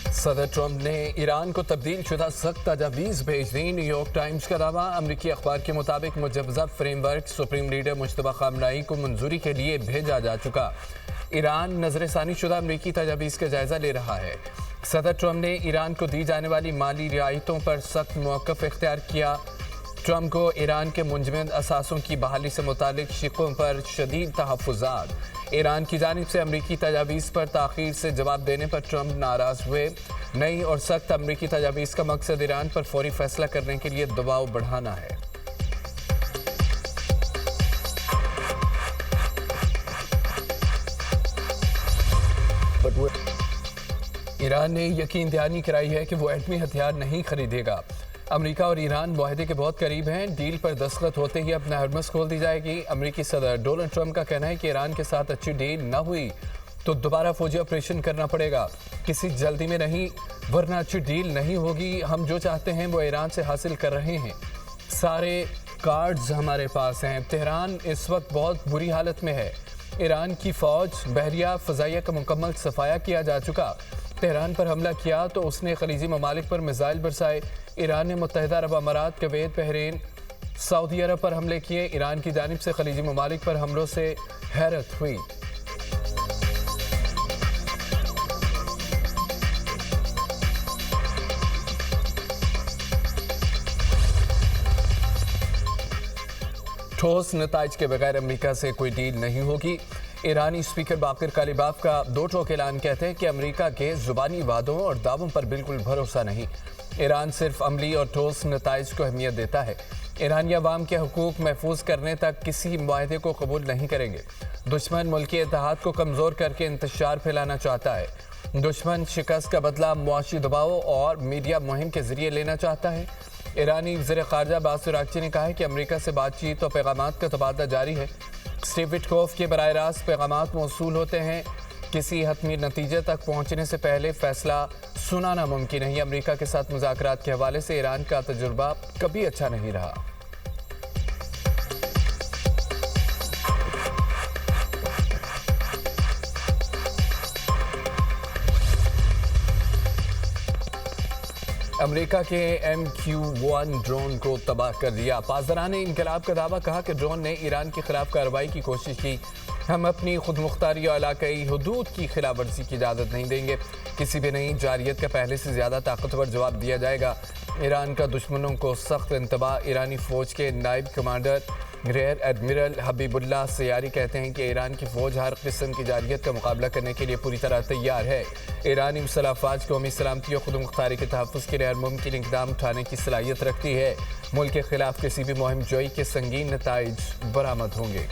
सदर ट्रंप ने ईरान को तब्दील शुदा सख्त तजावीज़ भेज दी। न्यूयॉर्क टाइम्स का दावा। अमरीकी अखबार के मुताबिक मुजवजा framework supreme leader Mojtaba Khamenei को मंजूरी के लिए भेजा जा चुका। ईरान नजरसानी शुदा अमरीकी तजावीज़ का जायजा ले रहा है। सदर ट्रंप ने ईरान को दी जाने वाली माली रियायतों पर सख्त मौक़िफ़ इख्तियार किया। ट्रंप को ईरान के मुंजमद असासों की बहाली से मुतालिक शिकों पर शदीद तहफ़्फ़ुज़ात। ईरान की जानिब से अमरीकी तजावीज़ पर ताख़ीर से जवाब देने पर ट्रंप नाराज़ हुए। नई और सख्त अमरीकी तजावीज़ का मकसद ईरान पर फौरी फैसला करने के लिए दबाव बढ़ाना है। ईरान ने यकीन दहानी कराई है कि वो एटमी हथियार नहीं खरीदेगा। अमेरिका और ईरान मुआहदे के बहुत करीब हैं। डील पर दस्तखत होते ही अपना हरमस खोल दी जाएगी। अमेरिकी सदर डोनाल्ड ट्रंप का कहना है कि ईरान के साथ अच्छी डील न हुई तो दोबारा फौजी ऑपरेशन करना पड़ेगा। किसी जल्दी में नहीं, वरना अच्छी डील नहीं होगी। हम जो चाहते हैं वो ईरान से हासिल कर रहे हैं। सारे कार्ड्स हमारे पास हैं। तेहरान इस वक्त बहुत बुरी हालत में है। ईरान की फ़ौज, बहरिया, फ़ज़ाइया का मुकम्मल सफाया किया जा चुका। तेहरान पर हमला किया तो उसने खलीजी ममालिक पर मिसाइल बरसाए। ईरान ने मुत्तहिदा अरब अमारात, कुवैत, बहरीन, सऊदी अरब पर हमले किए। ईरान की जानिब से खलीजी ममालिक पर हमलों से हैरत हुई। ठोस नताइज के बगैर अमेरिका से कोई डील नहीं होगी। ईरानी स्पीकर बाकिर कालिबाफ का दो टोक ऐलान कहते हैं कि अमेरिका के जुबानी वादों और दावों पर बिल्कुल भरोसा नहीं। ईरान सिर्फ अमली और ठोस नताइज को अहमियत देता है। ईरानी अवाम के हुकूक महफूज करने तक किसी मुआहदे को कबूल नहीं करेंगे। दुश्मन मुल्की इत्तेहाद को कमज़ोर करके इंतशार फैलाना चाहता है। दुश्मन शिकस्त का बदला मुआशी दबाव और मीडिया मुहिम के जरिए लेना चाहता है। ईरानी वज़ीर ख़ारजा अब्बास अराग़ची ने कहा है कि अमेरिका से बातचीत और पैगामात का तबादला जारी है। स्टीव विटकॉफ के बराह रास्त पैगामात मौसूल होते हैं। किसी हतमी नतीजे तक पहुंचने से पहले फैसला सुनाना मुमकिन है। अमेरिका के साथ मुज़ाकरात के हवाले से ईरान का तजुर्बा कभी अच्छा नहीं रहा। अमेरिका के MQ-1 ड्रोन को तबाह कर दिया। पासदाराने इनकलाब का दावा। कहा कि ड्रोन ने ईरान के खिलाफ कार्रवाई की कोशिश की। हम अपनी खुद मुख्तारी और इलाकाई हुदूद की खिलाफ वर्जी की इजाज़त नहीं देंगे। किसी भी नई जारियत का पहले से ज़्यादा ताकतवर जवाब दिया जाएगा। ईरान का दुश्मनों को सख्त इंतबाह। ईरानी फ़ौज के नायब कमांडर रियर एडमिरल हबीबुल्लाह सयारी कहते हैं कि ईरान की फ़ौज हर किस्म की जारियत का मुकाबला करने के लिए पूरी तरह तैयार है। ईरानी मुसल्लह अफ़वाज कौमी सलामती और खुद मुख्तारी के तहफ़्फ़ुज़ के लिए हर मुमकिन इक़दाम उठाने की सलाहियत रखती है। मुल्क के खिलाफ किसी भी मुहिम जोई के संगीन नताइज बरामद होंगे।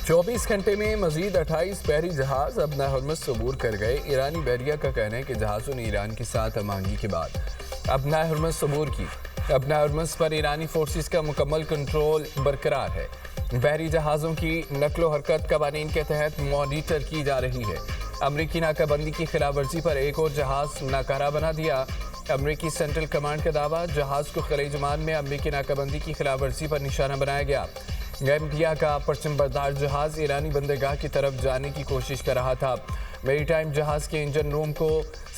चौबीस घंटे में मजीद 28 बहरी जहाज अपना हरमस सबूर कर गए। ईरानी बहरिया का कहना है कि जहाज़ों ने ईरान के साथ हमआहंगी के बाद अपना हरमस सबूर की। अपना हरमस पर ईरानी फोर्सेस का मुकम्मल कंट्रोल बरकरार है। बहरी जहाज़ों की नकलो हरकत कवानीन के तहत मॉनिटर की जा रही है। अमरीकी नाकाबंदी की खिलाफ वर्जी पर एक और जहाज़ नाकारा बना दिया। अमरीकी सेंट्रल कमांड का दावा। जहाज़ को खलीज ओमान में अमरीकी नाकाबंदी की खिलाफ वर्जी पर निशाना बनाया गया। गैम्बिया का परचम बरदार जहाज़ ईरानी बंदरगाह की तरफ जाने की कोशिश कर रहा था। मैरीटाइम जहाज़ के इंजन रूम को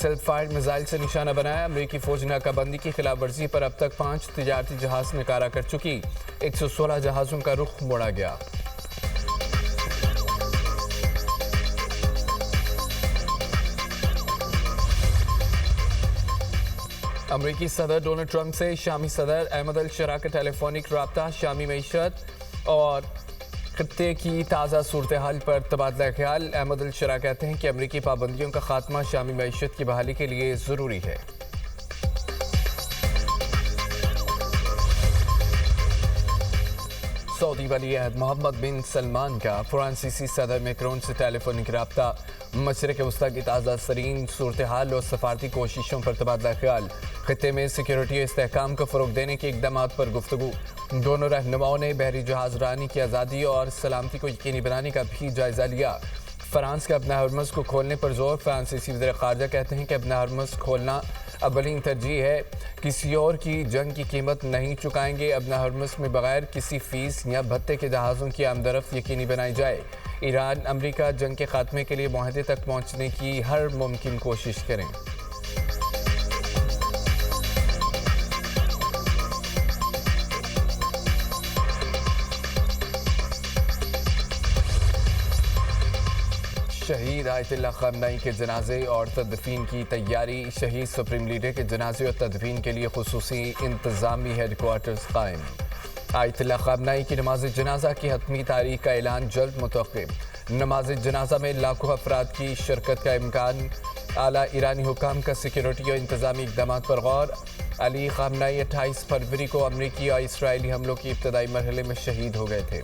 सेल्फ फायर्ड मिसाइल से निशाना बनाया। अमरीकी फ़ौज नाकाबंदी की खिलाफ वर्जी पर अब तक 5 तिजारती जहाज़ नकारा कर चुकी। 116 जहाज़ों का रुख मोड़ा गया। अमरीकी सदर डोनाल्ड ट्रंप से शामी सदर अहमद अल शरा का टेलीफोनिक रब्ता। शामी मईशत और खत्ते की ताज़ा सूरत हाल पर तबादला ख्याल। अहमद अल शरा कहते हैं कि अमरीकी पाबंदियों का खात्मा शामी मईशत की बहाली के लिए ज़रूरी है। सऊदी वली अहद मोहम्मद बिन सलमान का फ्रांसीसी सदर मैक्रोन से टेलीफोनिक रब्ता। मशरिक़ वस्ता की ताज़ा तरीन सूरत हाल और सफारती कोशिशों पर तबादला ख्याल। खत्ते में सिक्योरिटी और इस्तेहकाम को फ़रोग़ देने के इक़दाम पर गुफ्तगू। दोनों रहनुमाओं ने बहरी जहाज़ रानी की आज़ादी और सलामती को यकीनी बनाने का भी जायज़ा लिया। फ्रांस का अपना हरमस को खोलने पर जोर। फ्रांसीसी वज़ीर ख़ारजा कहते हैं कि अपना हरमस खोलना अवलीन तरजीह है, किसी और की जंग की कीमत नहीं चुकाएंगे। अपना हरमस में बगैर किसी फीस या भत्ते के जहाज़ों की आमदरफ्त यकीनी बनाई जाए। ईरान अमरीका जंग के खात्मे के लिए मुआहदे तक पहुँचने की हर मुमकिन कोशिश करें। शहीद आयतुल्लाह ख़ामनेई के जनाजे और तदफीन की तैयारी। शहीद सुप्रीम लीडर के जनाजे और तदफीन के लिए खुसूसी इंतज़ामी हेडक्वार्टर्स कायम। आयतुल्लाह ख़ामनेई की नमाज जनाजा की हतमी तारीख का ऐलान जल्द मुतअक्किब। नमाज जनाजा में लाखों अफराद की शिरकत का इम्कान। आला ईरानी हुकाम का सिक्योरिटी और इंतज़ामी इक़दाम पर गौर। अली ख़ामनेई 28 फरवरी को अमरीकी और इसराइली हमलों की इब्तदाई मरहले में शहीद हो गए थे।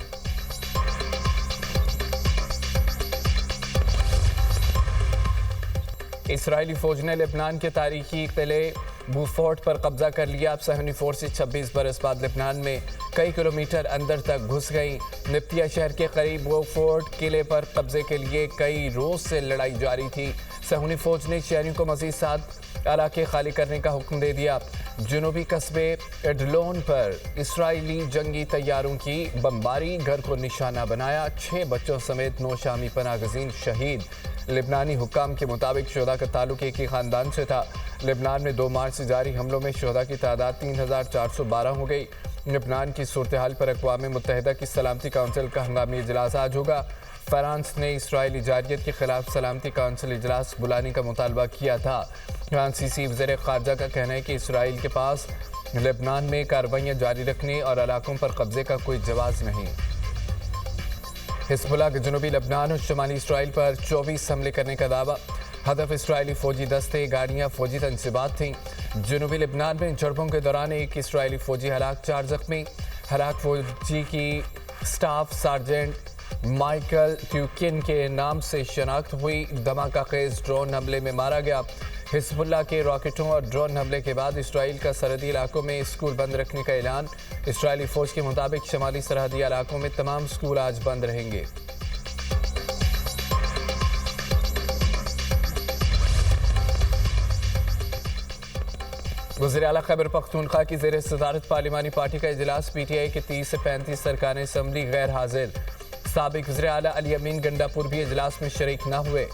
इसराइली फौज ने लेबनान के तारीखी किले बूफोर्ट पर कब्जा कर लिया। अब सहनी फोर्सेज 26 बरस बाद लेबनान में कई किलोमीटर अंदर तक घुस गई। निप्तिया शहर के करीब बूफोर्ट किले पर कब्जे के लिए कई रोज से लड़ाई जारी थी। सहनी फौज ने शहरियों को मजीद 7 इलाके खाली करने का हुक्म दे दिया। जनूबी कस्बे एडलोन पर इसराइली जंगी तैयारों की बमबारी, घर को निशाना बनाया। 6 बच्चों समेत 9 शामी पनाहगज़ीन शहीद। लेबनानी हुक्काम के मुताबिक शुहदा का ताल्लुक एक ही ख़ानदान से था। लेबनान में 2 मार्च से जारी हमलों में शुहदा की तादाद 3412 हो गई। लेबनान की सूरत हाल पर अक़वाम मुत्तहिदा की सलामती काउंसिल का हंगामी इजलास आज होगा। फ्रांस ने इसराइली जारियत के खिलाफ सलामती काउंसिल इजलास बुलाने का मुतालबा किया था। फ्रांसीसी वज़ीर ख़ारजा का कहना है कि इसराइल के पास लेबनान में कार्रवाइयाँ जारी रखने और इलाकों पर कब्जे का कोई जवाज़ नहीं। हिज़्बुल्लाह के जनूबी लेबनान और शुमाली इसराइल पर 24 हमले करने का दावा। हदफ इसराइली फौजी दस्ते, गाड़ियाँ, फौजी तनसीबात थीं। जनूबी लेबनान में झड़पों के दौरान एक इसराइली फौजी हलाक, 4 जख्मी। हलाक फौजी की स्टाफ सार्जेंट माइकल ट्यूकिन के नाम से शनाख्त हुई। धमाका खेज ड्रोन हमले में मारा गया। हिज़्बुल्लाह के रॉकेटों और ड्रोन हमले के बाद इसराइल का सरहदी इलाकों में स्कूल बंद रखने का ऐलान। इसराइली फौज के मुताबिक शमाली सरहदी इलाकों में तमाम स्कूल आज बंद रहेंगे। वज़ीर आला खैबर पख्तूनख्वा की ज़ेर सदारत पार्लिमानी पार्टी का इजलास। PTI के 30 से 35 सरकारें असम्बली गैर हाजिर। साबिक वज़ीर आला अली अमीन गंडापुर भी इजलास में शरीक न हुए।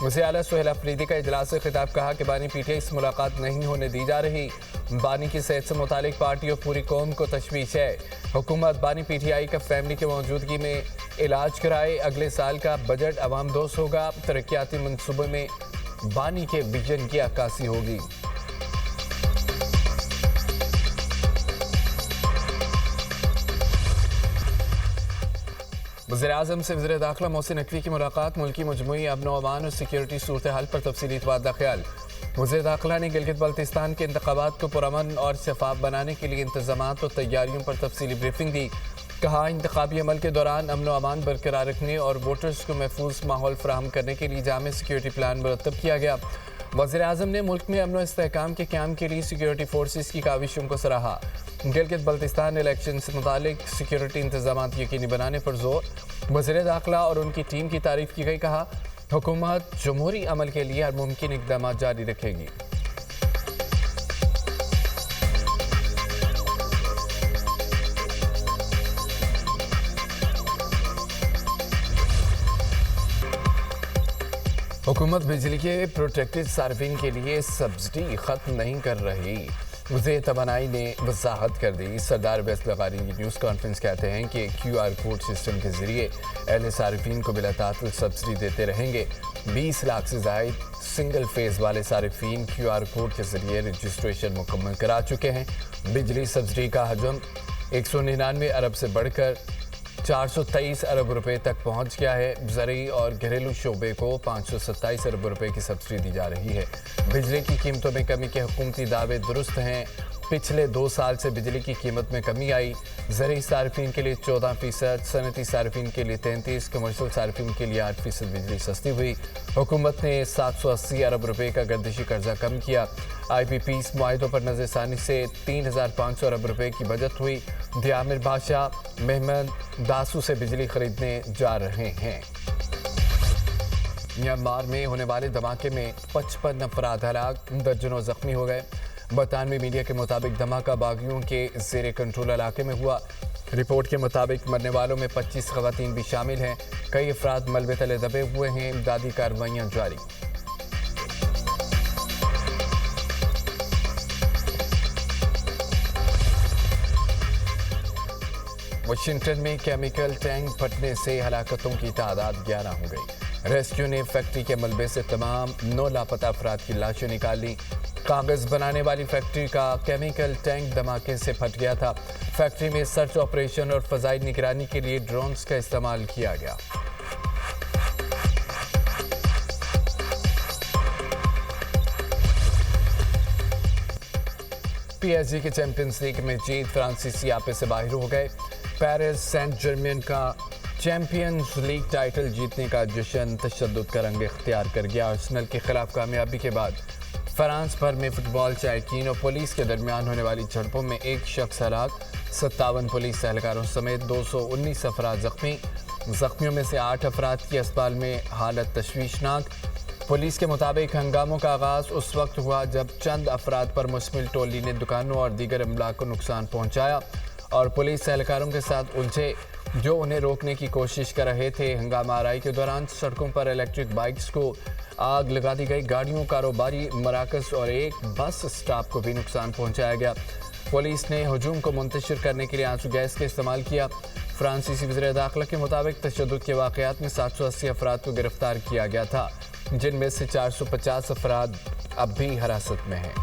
वज़ीर आला सुहेल अफरीदी का इजलास से खिताब, कहा कि बानी PTI से मुलाकात नहीं होने दी जा रही। बानी की सेहत से मुतालिक पार्टी और पूरी कौम को तशवीश है। हुकूमत बानी PTI का फैमिली की मौजूदगी में इलाज कराए। अगले साल का बजट अवाम दोस्त होगा। तरक्याती मनसूबे में बानी के विजन की अक्कासी होगी। वज़ीर-ए-आज़म से वज़ीर दाखिला मोहसिन नकवी की मुलाकात। मुल्की मजमूई अमन व अमान और सिक्योरिटी सूरत हाल पर तफसीली तबादला ख्याल। वज़ीर दाखिला ने गिलगित बल्तिस्तान के इंतखाबात को पुरअमन और शफाफ बनाने के लिए इंतजामात और तैयारियों पर तफसीली ब्रीफिंग दी। कहा, इंतखाबी अमल के दौरान अमन व अमान बरकरार रखने और वोटर्स को महफूज माहौल फराहम करने के लिए जामे सिक्योरिटी प्लान मुरतब किया गया। वज़ीर-ए-आज़म ने मुल्क में अमन व इस्तेहकाम के क़याम के लिए सिक्योरिटी फोर्सेस की काविशों को सराहा। गिलगित बल्तिस्तान इलेक्शन से मुतालिक सिक्योरिटी इंतजामात यकीनी बनाने पर जोर। वज़ीर दाखिला और उनकी टीम की तारीफ की गई। कहा, हुकूमत जमहूरी अमल के लिए हर मुमकिन इक़दाम जारी रखेगी। हुकूमत बिजली के प्रोटेक्टेड सार्फिन के लिए सब्सिडी ख़त्म नहीं कर रही। वज़ीर तवानाई ने वजाहत कर दी। सरदार अब्बास लगारी की न्यूज़ कॉन्फ्रेंस कहते हैं कि QR कोड सिस्टम के जरिए अहले सार्फिन को बिला तातुल सब्सिडी देते रहेंगे। 20 लाख से ज़ायद सिंगल फेज़ वाले सार्फिन QR कोड के जरिए रजिस्ट्रेशन मुकम्मल करा चुके हैं। बिजली सब्सिडी का हजम 199 अरब से बढ़कर 423 अरब रुपए तक पहुंच गया है। ज़रूरी और घरेलू शोबे को 527 अरब रुपए की सब्सिडी दी जा रही है। बिजली की कीमतों में कमी के हुकूमती दावे दुरुस्त हैं। पिछले 2 साल से बिजली की कीमत में कमी आई। ज़रूरी सार्फिन के लिए 14%, सनती सार्फिन के लिए 33%, कमर्शल सार्फिन के लिए 8% बिजली सस्ती हुई। हुकूमत ने 780 अरब रुपए का गर्दिशी कर्जा कम किया। IPPs मुआहिदों पर नज़रसानी से 3500 अरब रुपए की बचत हुई। दियामिर बादशाह मेहमद दासू से बिजली खरीदने जा रहे हैं। म्यांमार में होने वाले धमाके में 55 अफराद हलाक, दर्जनों जख्मी हो गए। बरतानवी मीडिया के मुताबिक धमाका बागियों के जेर कंट्रोल इलाके में हुआ। रिपोर्ट के मुताबिक मरने वालों में 25 खवातीन भी शामिल हैं। कई अफराद मलबे तले दबे हुए हैं। इमदादी कार्रवाइयां जारी। वाशिंगटन में केमिकल टैंक फटने से हलाकतों की तादाद 11 हो गई। रेस्क्यू ने फैक्ट्री के मलबे से तमाम 9 लापता अफराद की लाशें निकाल ली। कागज बनाने वाली फैक्ट्री का केमिकल टैंक धमाके से फट गया था। फैक्ट्री में सर्च ऑपरेशन और फजाई निगरानी के लिए ड्रोन्स का इस्तेमाल किया गया। पीएसजी के चैंपियंस लीग में जीत, फ्रांसीसी आपे से बाहर हो गए। पेरिस सेंट जर्मेन का चैंपियंस लीग टाइटल जीतने का जश्न तशद्दुद का रंग इख्तियार कर गया। आर्सेनल के खिलाफ कामयाबी के बाद फ्रांस भर में फुटबॉल शायकीन और पुलिस के दरमियान होने वाली झड़पों में एक शख्स हलाक, 57 पुलिस एहलकारों समेत 219 अफराद जख्मी। जख्मियों में से 8 अफराद की अस्पताल में हालत तशवीशनाक। पुलिस के मुताबिक हंगामों का आगाज उस वक्त हुआ जब चंद अफराद पर मुश्तमिल टोली ने दुकानों और दीगर अमलाक को नुकसान पहुंचाया और पुलिस एहलकारों के साथ उलझे जो उन्हें रोकने की कोशिश कर रहे थे। हंगामा आराई के दौरान सड़कों पर इलेक्ट्रिक बाइक्स को आग लगा दी गई। गाड़ियों, कारोबारी मराकज और एक बस स्टॉप को भी नुकसान पहुंचाया गया। पुलिस ने हजूम को मुंतशिर करने के लिए आंसू गैस का इस्तेमाल किया। फ्रांसीसी वज़ीर दाखिला के मुताबिक तशद्दुद के वाक़यात में 780 अफराद को गिरफ्तार किया गया था, जिनमें से 450 अफराद अब भी हिरासत में हैं।